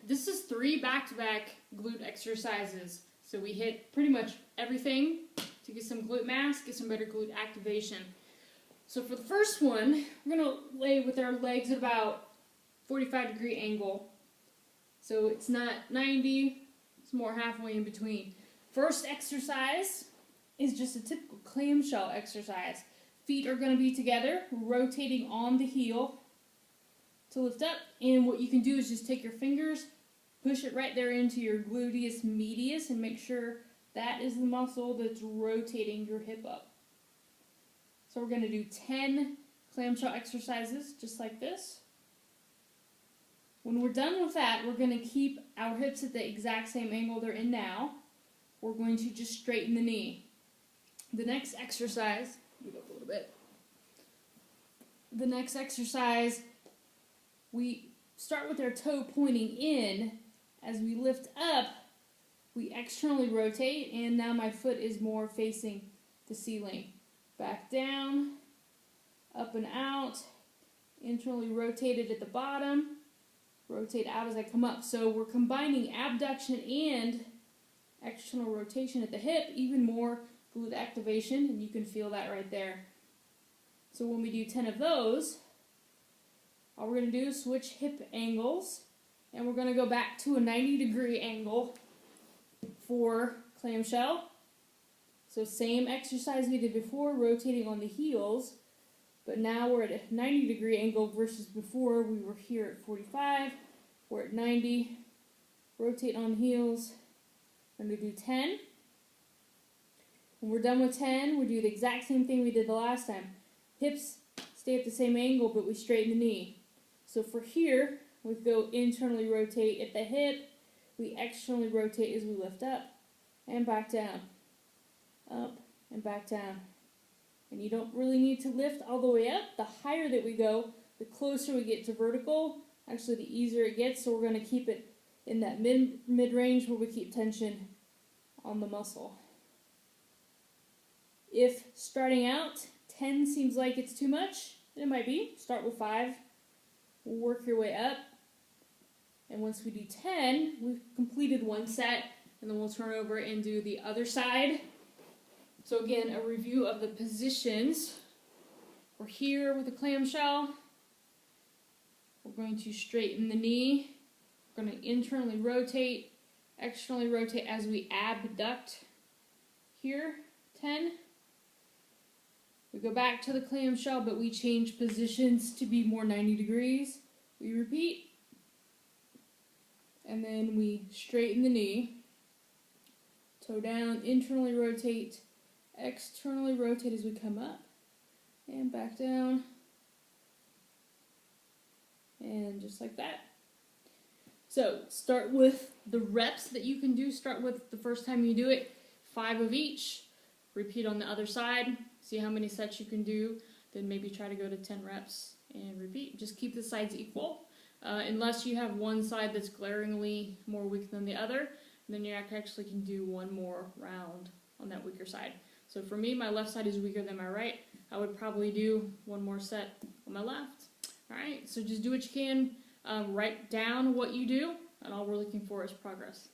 this is 3 back-to-back glute exercises. So we hit pretty much everything to get some glute mass, get some better glute activation. So for the first one, we're going to lay with our legs at about 45-degree angle. So it's not 90, it's more halfway in between. First exercise is just a typical clamshell exercise. Feet are going to be together, rotating on the heel to lift up. And what you can do is just take your fingers, push it right there into your gluteus medius, and make sure that is the muscle that's rotating your hip up. So we're going to do 10 clamshell exercises just like this. When we're done with that, we're going to keep our hips at the exact same angle they're in now. We're going to just straighten the knee. The next exercise, move up a little bit. The next exercise, we start with our toe pointing in. As we lift up, we externally rotate, and now my foot is more facing the ceiling. Back down, up and out, internally rotated at the bottom, rotate out as I come up. So we're combining abduction and external rotation at the hip, even more glute activation, and you can feel that right there. So when we do 10 of those, all we're going to do is switch hip angles, and we're going to go back to a 90-degree angle for clamshell. So same exercise we did before, rotating on the heels, but now we're at a 90-degree angle versus before we were here at 45. We're at 90, rotate on the heels. We're going to do 10. When we're done with 10, we do the exact same thing we did the last time. Hips stay at the same angle, but we straighten the knee. So for here, we go internally rotate at the hip, we externally rotate as we lift up, and back down. Up and back down. And you don't really need to lift all the way up. The higher that we go, the closer we get to vertical, actually the easier it gets, so we're going to keep it in that mid-range where we keep tension on the muscle. If starting out, 10 seems like it's too much, it might be. Start with 5. Work your way up. And once we do 10, we've completed one set, and then we'll turn over and do the other side. So again, a review of the positions. We're here with the clamshell. We're going to straighten the knee. We're going to internally rotate, externally rotate as we abduct. Here, 10. We go back to the clamshell, but we change positions to be more 90 degrees. We repeat. And then we straighten the knee. Toe down, internally rotate, externally rotate as we come up. And back down. And just like that. So start with the reps that you can do. Start with the first time you do it, 5 of each. Repeat on the other side. See how many sets you can do. Then maybe try to go to 10 reps and repeat. Just keep the sides equal. Unless you have one side that's glaringly more weak than the other, then you actually can do one more round on that weaker side. So for me, my left side is weaker than my right. I would probably do one more set on my left. Alright, so just do what you can. Write down what you do, and all we're looking for is progress.